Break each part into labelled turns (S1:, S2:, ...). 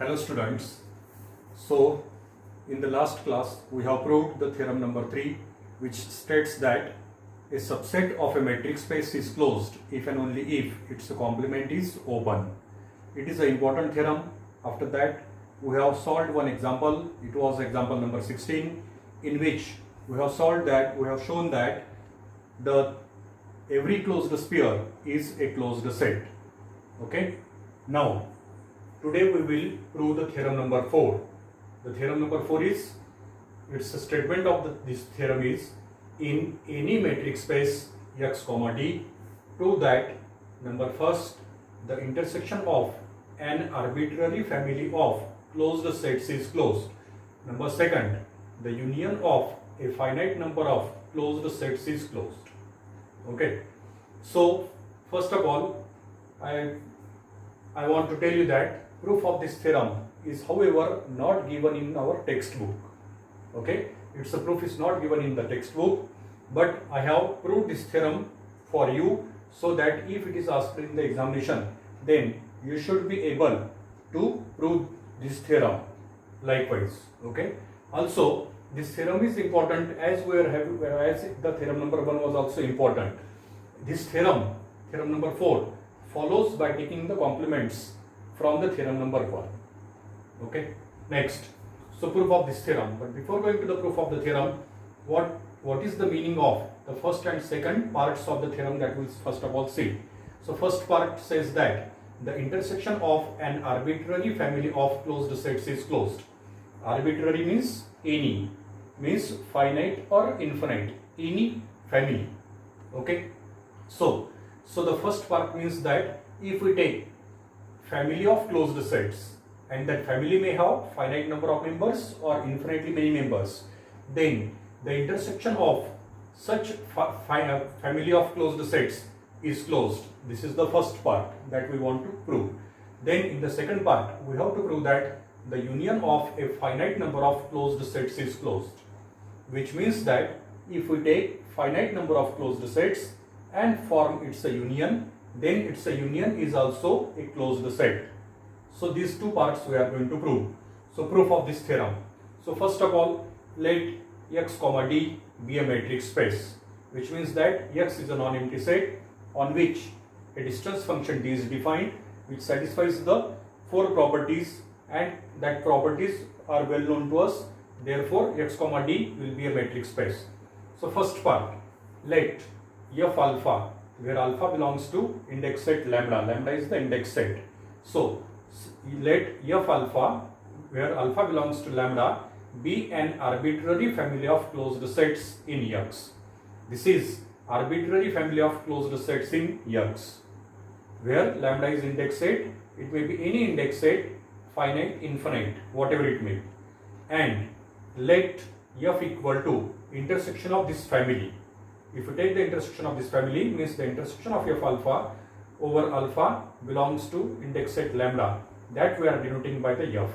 S1: Hello students. So in the last class we have proved the theorem number 3, which states that a subset of a metric space is closed if and only if its complement is open. It is an important theorem. After that we have solved one example. It was example number 16, in which we have shown that the every closed sphere is a closed set. Okay. Now today we will prove the theorem number 4. The theorem number 4 is, its statement of this theorem is, in any metric space x comma d, prove that number first, the intersection of an arbitrary family of closed sets is closed. Number second, the union of a finite number of closed sets is closed. Okay. So first of all, I want to tell you that proof of this theorem is however not given in our textbook. Okay, its proof is not given in the textbook, but I have proved this theorem for you so that if it is asked in the examination, then you should be able to prove this theorem likewise. Okay, also this theorem is important as the theorem number 1 was also important. This theorem number 4, follows by taking the complements from the theorem number 1. Okay, next, so proof of this theorem. But before going to the proof of the theorem, what is the meaning of the first and second parts of the theorem, that we will first of all see. So first part says that the intersection of an arbitrary family of closed sets is closed. Arbitrary means any, means finite or infinite, any family. Okay, so the first part means that if we take family of closed sets, and that family may have finite number of members or infinitely many members, then the intersection of such family of closed sets is closed. This is the first part that we want to prove. Then in the second part we have to prove that the union of a finite number of closed sets is closed, which means that if we take finite number of closed sets and form its a union, then its a union is also a closed set. So these two parts we are going to prove. So proof of this theorem. So first of all, let x comma d be a metric space, which means that x is a non-empty set on which a distance function d is defined, which satisfies the 4 properties, and that properties are well known to us. Therefore x comma d will be a metric space. So first part, let f alpha, where alpha belongs to index set lambda, lambda is the index set. So let f alpha, where alpha belongs to lambda, be an arbitrary family of closed sets in X. This is arbitrary family of closed sets in X, where lambda is index set. It may be any index set, finite, infinite, whatever it may be. And let f equal to intersection of this family. If you take the intersection of this family, means the intersection of f alpha over alpha belongs to index set lambda, that we are denoting by the f.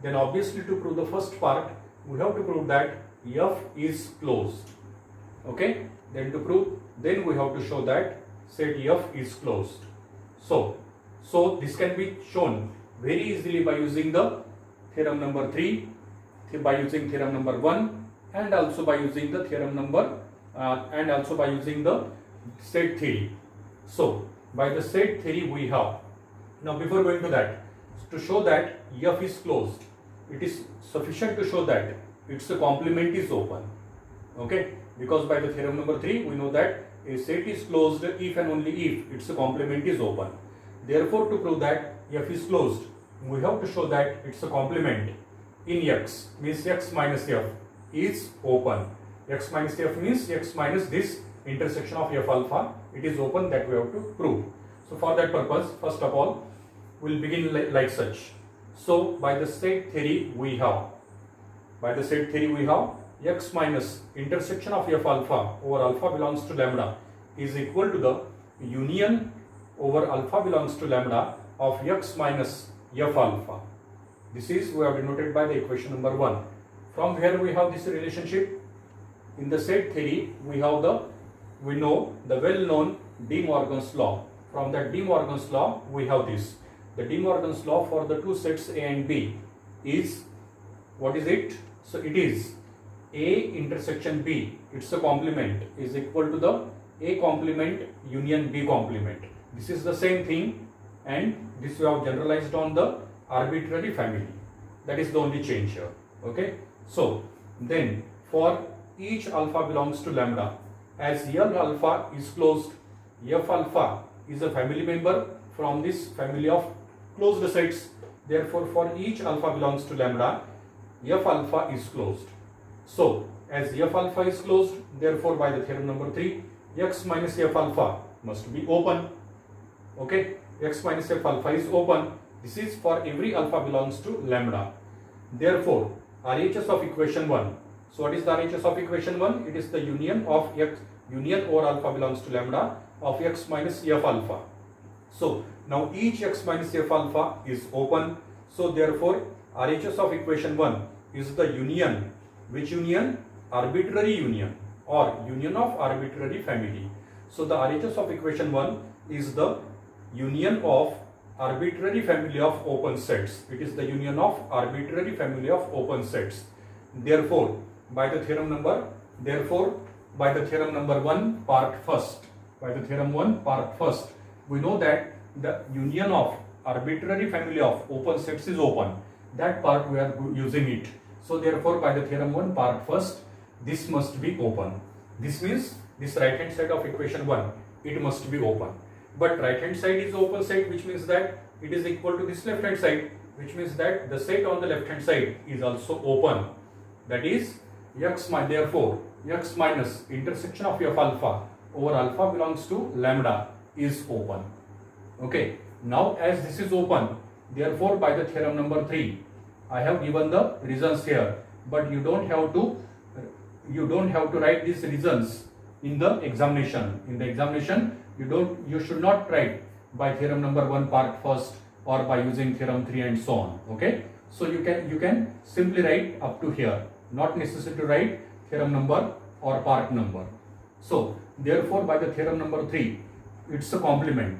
S1: Then obviously to prove the first part, we have to prove that f is closed. Okay, then we have to show that set f is closed. So this can be shown very easily by using the theorem number 3, by using theorem number 1, and also by using the theorem number and also by using the set theory. So by the set theory we have, now before going to that, to show that f is closed, it is sufficient to show that its complement is open. Okay, because by the theorem number 3 we know that a set is closed if and only if its complement is open. Therefore to prove that f is closed, we have to show that its complement in X, means x minus f, is open. X minus f means x minus this intersection of f alpha, it is open, that we have to prove. So for that purpose, first of all, we will begin like such. So by the set theory we have, x minus intersection of f alpha over alpha belongs to lambda is equal to the union over alpha belongs to lambda of x minus f alpha. This is, we have denoted by the equation number 1. From where we have this relationship? In the set theory we know the well known De Morgan's law. From that De Morgan's law we have this, the De Morgan's law for the two sets A and B is, what is it? So it is A intersection B, it's a complement, is equal to the A complement union B complement. This is the same thing, and this we have generalized on the arbitrary family. That is the only change here. Okay. So then for each alpha belongs to lambda, as L alpha is closed, F alpha is a family member from this family of closed sets. Therefore, for each alpha belongs to lambda, F alpha is closed. So, as F alpha is closed, therefore by the theorem number 3, X minus F alpha must be open. Okay, X minus F alpha is open. This is for every alpha belongs to lambda. Therefore, RHS of equation 1. So, what is the RHS of equation 1? It is the union of X, union over alpha belongs to lambda of X minus F alpha. So, now each X minus F alpha is open. So, therefore, RHS of equation 1 is the union. Which union? Arbitrary union or union of arbitrary family. So, the RHS of equation 1 is the union of arbitrary family of open sets. It is the union of arbitrary family of open sets. Therefore, by the theorem number 1 part first, we know that the union of arbitrary family of open sets is open. That part we are using it. So therefore, by the theorem 1 part first, this must be open. This means this right hand side of equation 1, it must be open. But right hand side is open set, which means that it is equal to this left hand side, which means that the set on the left hand side is also open. That is therefore X minus intersection of F alpha over alpha belongs to lambda is open. Okay. Now as this is open, therefore by the theorem number 3, I have given the reasons here, but you don't have to write these reasons in the examination. In the examination, you should not write by theorem number 1 part first or by using theorem 3 and so on. Okay. So you can simply write up to here, not necessary to write theorem number or part number. So therefore by the theorem number 3, it's a complement.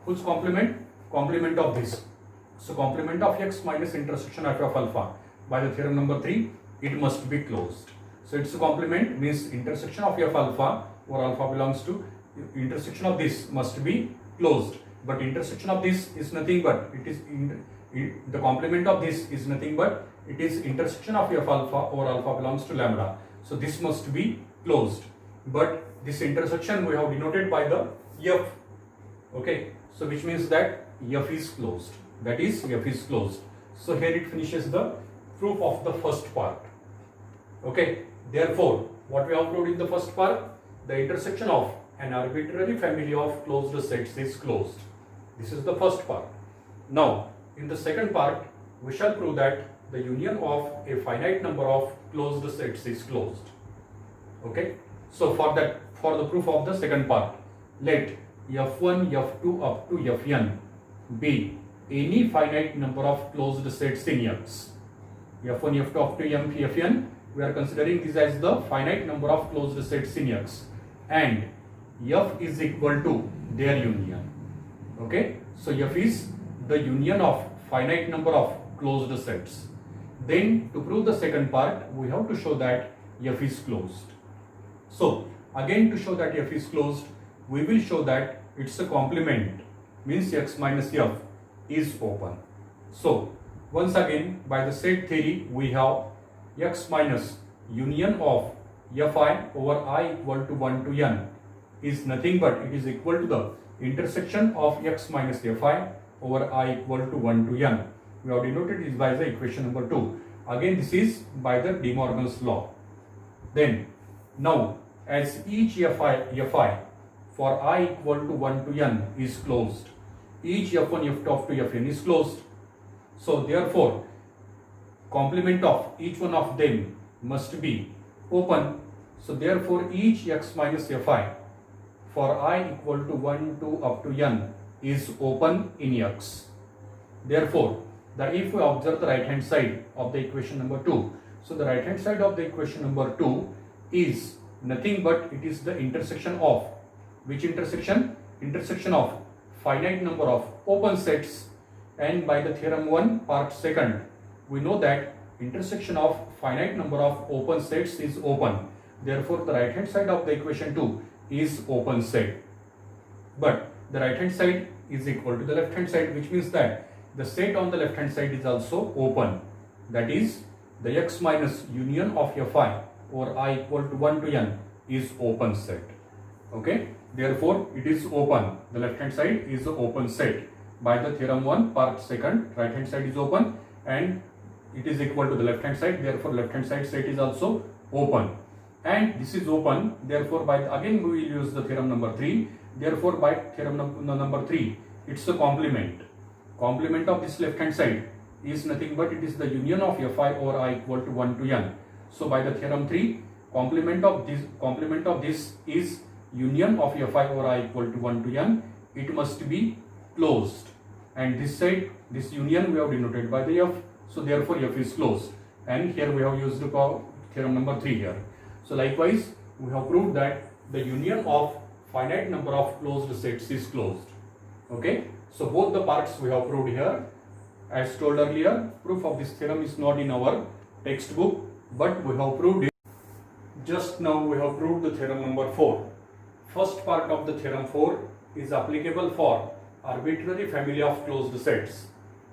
S1: Whose complement? Complement of this. So complement of X minus intersection of F alpha. By the theorem number 3, it must be closed. So it's a complement means intersection of F alpha or alpha belongs to intersection of this must be closed. But intersection of this is nothing but the complement of this is nothing but it is intersection of F alpha or alpha belongs to lambda. So this must be closed. But this intersection we have denoted by the F. Okay. So which means that F is closed. That is F is closed. So here it finishes the proof of the first part. Okay. Therefore, what we have proved in the first part, the intersection of an arbitrary family of closed sets is closed. This is the first part. Now, in the second part, we shall prove that the union of a finite number of closed sets is closed. Okay. So for the proof of the second part, let F1, F2 up to Fn be any finite number of closed sets in X. F1, F2 up to Fn, we are considering this as the finite number of closed sets in X, and F is equal to their union. Okay. So F is the union of finite number of closed sets. Then to prove the second part, we have to show that F is closed. So again, to show that F is closed, we will show that it's a complement, means X minus F is open. So once again, by the set theory, we have X minus union of Fi over I equal to 1 to n is nothing but it is equal to the intersection of X minus Fi over I equal to 1 to n. We have denoted this by the equation number 2. Again, this is by the De Morgan's law. Then now as each Fi for I equal to 1 to n is closed, each F1, F2 up to Fn is closed. So therefore, complement of each one of them must be open. So therefore, each X minus Fi for I equal to 1 to up to n is open in X. Therefore, if we observe the right hand side of the equation number 2, so the right hand side of the equation number 2 is nothing but it is the intersection of which intersection? Intersection of finite number of open sets, and by the theorem 1 part 2nd we know that intersection of finite number of open sets is open. Therefore the right hand side of the equation 2 is open set, but the right hand side is equal to the left hand side, which means that the set on the left hand side is also open. That is, the x minus union of fi or I equal to 1 to n is open set. Okay, therefore it is open. The left hand side is the open set. By the theorem 1 part 2nd, right hand side is open and it is equal to the left hand side. Therefore left hand side set is also open, and this is open. Therefore again we will use the theorem number 3. Therefore by theorem number 3, it's the complement. Complement of this left hand side is nothing but it is the union of fi or I equal to 1 to n. So by the theorem 3, complement of this is union of fi or I equal to 1 to n. It must be closed, and this side, this union we have denoted by the f. So therefore f is closed, and here we have used theorem number 3 here. So likewise we have proved that the union of finite number of closed sets is closed. Okay, so both the parts we have proved here. As told earlier, proof of this theorem is not in our textbook, but we have proved it. Just now we have proved the theorem number 4. First part of the theorem 4 is applicable for arbitrary family of closed sets.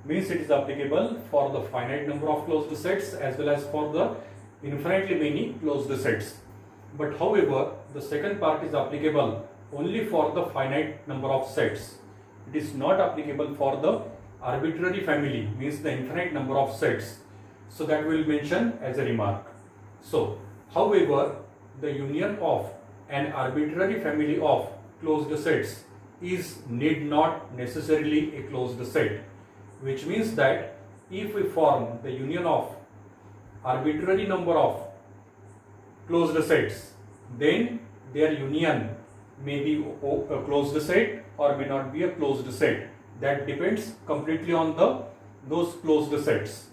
S1: Means it is applicable for the finite number of closed sets as well as for the infinitely many closed sets. But however, the second part is applicable only for the finite number of sets. It is not applicable for the arbitrary family, means the infinite number of sets. So that we will mention as a remark. So, however, the union of an arbitrary family of closed sets is need not necessarily a closed set, which means that if we form the union of arbitrary number of closed sets, then their union may be a closed set or may not be a closed set. That depends completely on those closed sets.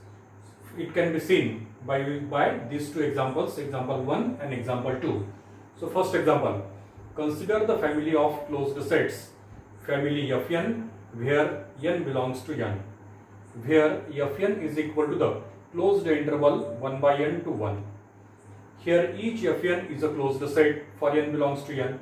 S1: It can be seen by these two examples, example 1 and example 2. So first example, consider the family of closed sets, family Fn, where n belongs to n, where Fn is equal to the closed interval 1 by n to 1. Here each Fn is a closed set for n belongs to n.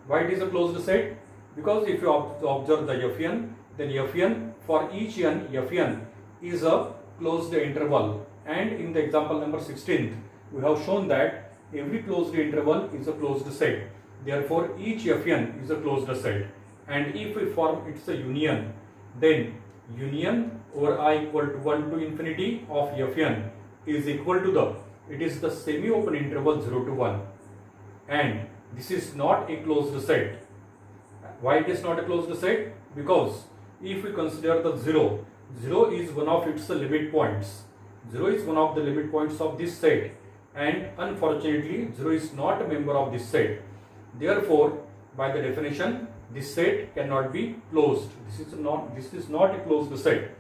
S1: Why it is a closed set? Because if you observe the Fn, then Fn for each n, Fn is a closed interval, and in the example number 16 we have shown that every closed interval is a closed set. Therefore each Fn is a closed set, and if we form it's a union, then union over I equal to 1 to infinity of Fn is equal to it is the semi-open interval 0 to 1, and this is not a closed set. Why it is not a closed set? Because if we consider the 0 is one of its limit points. 0 is one of the limit points of this set, and unfortunately 0 is not a member of this set. Therefore, by the definition, this set cannot be closed. This is not a closed set.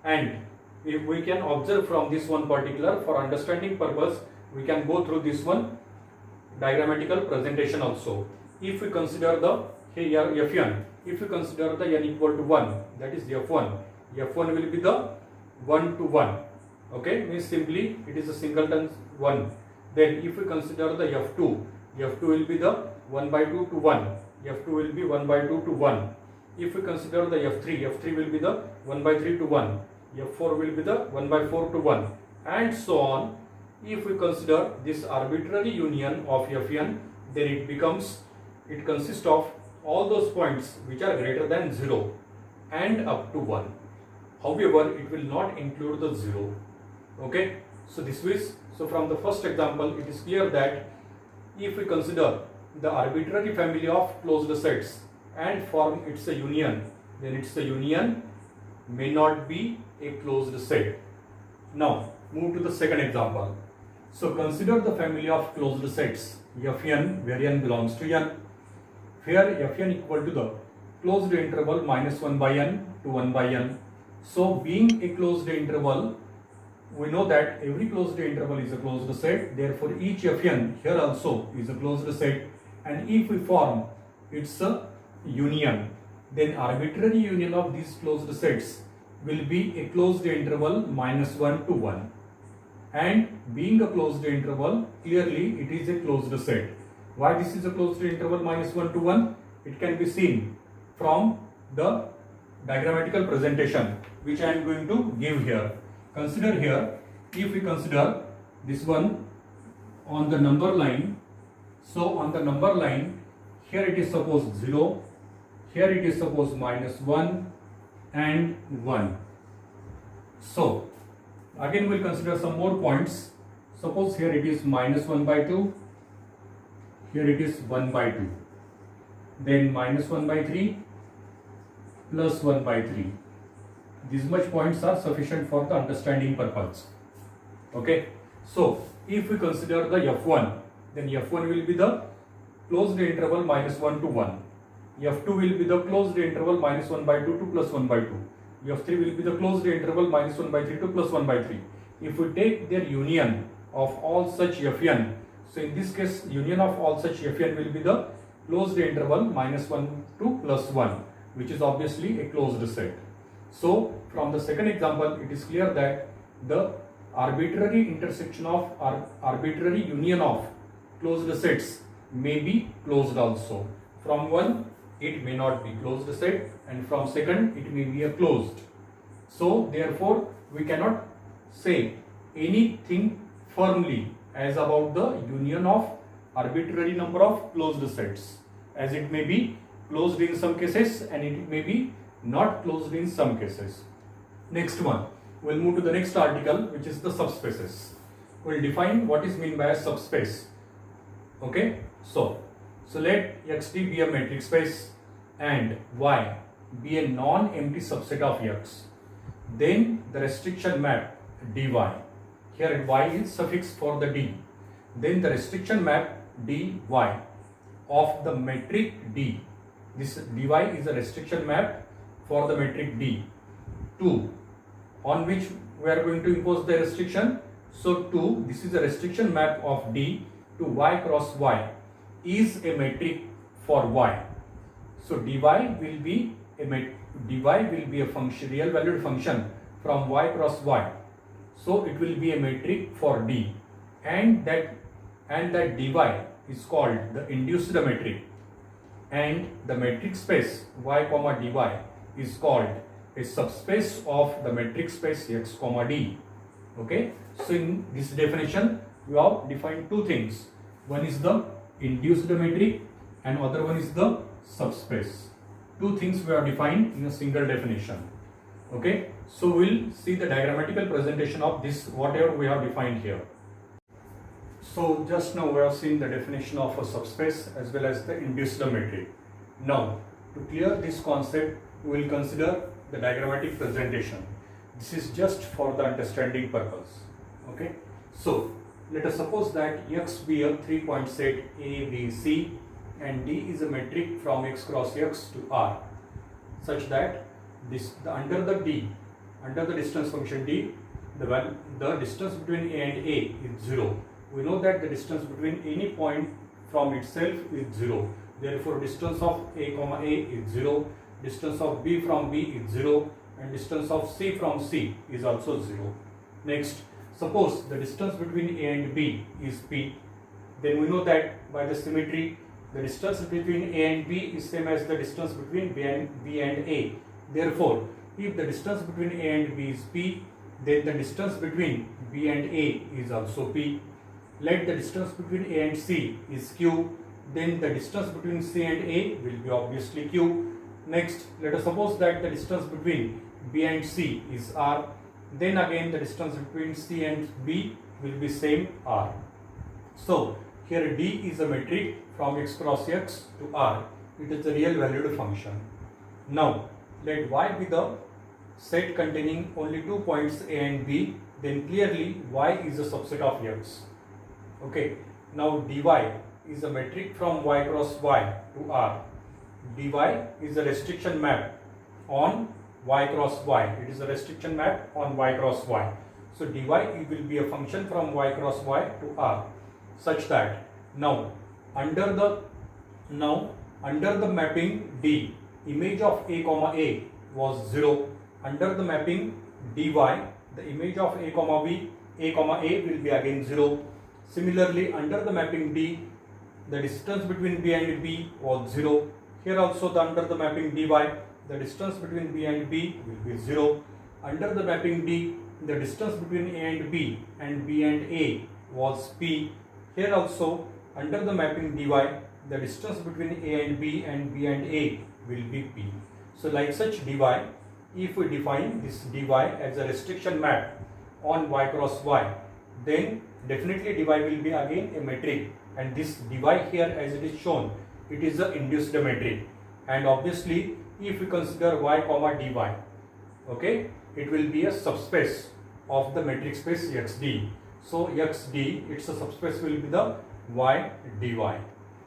S1: And if we can observe from this one particular, for understanding purpose, we can go through this one diagrammatical presentation also. If we consider the Fn, if we consider the n equal to 1, that is F1 will be the 1 to 1. Okay, means simply it is a singleton 1. Then if we consider the F2 will be the 1 by 2 to 1. F2 will be 1 by 2 to 1. If we consider the F3 will be the 1 by 3 to 1. F4 will be the 1 by 4 to 1, and so on. If we consider this arbitrary union of Fn, then it consists of all those points which are greater than 0 and up to 1. However, it will not include the 0. Okay, so from the first example it is clear that if we consider the arbitrary family of closed sets and form it's a union, then it's a union may not be a closed set. Now move to the second example. So consider the family of closed sets Fn where n belongs to n, where Fn equal to the closed interval minus 1 by n to 1 by n. So being a closed interval, we know that every closed interval is a closed set. Therefore each Fn here also is a closed set, and if we form it's a union, then arbitrary union of these closed sets will be a closed interval -1 to 1. And being a closed interval, clearly it is a closed set. Why this is a closed interval -1 to 1? It can be seen from the diagrammatical presentation which I am going to give here. Consider here, if we consider this one on the number line, so on the number line, here it is suppose 0, here it is suppose -1 and 1. So again we will consider some more points. Suppose here it is -1/2, here it is 1/2, then -1/3 plus 1/3. These much points are sufficient for the understanding purpose. Okay, so if we consider the f1, then f1 will be the closed interval -1 to 1. f2 will be the closed interval -1/2 to plus 1/2. f3 will be the closed interval -1/3 to plus 1/3. If we take their union of all such fn, so in this case union of all such fn will be the closed interval -1 to plus 1, which is obviously a closed set. So from the second example, it is clear that the arbitrary intersection of arbitrary union of closed sets may be closed also. From one, it may not be closed set, and from second, it may be a closed. So therefore, we cannot say anything firmly as about the union of arbitrary number of closed sets, as it may be closed in some cases and it may be not closed in some cases. Next one, we'll move to the next article, which is the subspaces. We'll define what is meant by a subspace. Okay, so let Xt be a metric space and Y be a non-empty subset of X. Then the restriction map dy, here Y is suffix for the D. Then the restriction map dy of the metric D. This dy is a restriction map for the metric D, 2, on which we are going to impose the restriction. So 2, this is a restriction map of D to Y cross Y, is a metric for Y. So dy will be a function, real valued function from Y cross Y. So it will be a metric for D, and that dy is called the induced metric, and the metric space Y comma dy is called a subspace of the metric space X comma D. Okay, so in this definition we have defined two things. One is the induced metric and other one is the subspace. Two things we have defined in a single definition. Okay, so we'll see the diagrammatical presentation of this whatever we have defined here. So just now we have seen the definition of a subspace as well as the induced metric. Now to clear this concept, we will consider the diagrammatic presentation. This is just for the understanding purpose. Okay, so let us suppose that X be a 3-point set A, B, C, and D is a metric from X cross X to R, such that under the distance function D, the distance between A and A is 0. We know that the distance between any point from itself is 0. Therefore, distance of A comma A is 0. Distance of B from B is 0, and distance of C from C is also 0. Next, suppose the distance between A and B is P, then we know that by the symmetry, the distance between A and B is same as the distance between B and A. Therefore, if the distance between A and B is P, then the distance between B and A is also P. Let the distance between A and C is Q, then the distance between C and A will be obviously Q. Next, let us suppose that the distance between B and C is R, then again the distance between C and B will be same R. So here D is a metric from X cross X to R. It is a real valued function. Now let Y be the set containing only 2 points A and B, then clearly Y is a subset of X. Okay, now dy is a metric from Y cross Y to R. Dy is a restriction map on Y cross Y. It is a restriction map on Y cross Y. So dy will be a function from Y cross Y to R, such that now under the mapping D, image of a comma a was 0, under the mapping dy, the image of a comma b, a comma a will be again 0. Similarly, under the mapping d, the distance between b and b was 0. Here also under the mapping dy, the distance between b and b will be 0. Under the mapping d, the distance between a and b and a was p. Here also under the mapping dy, the distance between a and b and a will be p. So like such dy, if we define this dy as a restriction map on y cross y, then definitely dy will be again a metric, and this dy here as it is shown, it is the induced metric, and obviously if we consider y comma dy, okay, it will be a subspace of the metric space xd. So xd, its a subspace will be the y dy.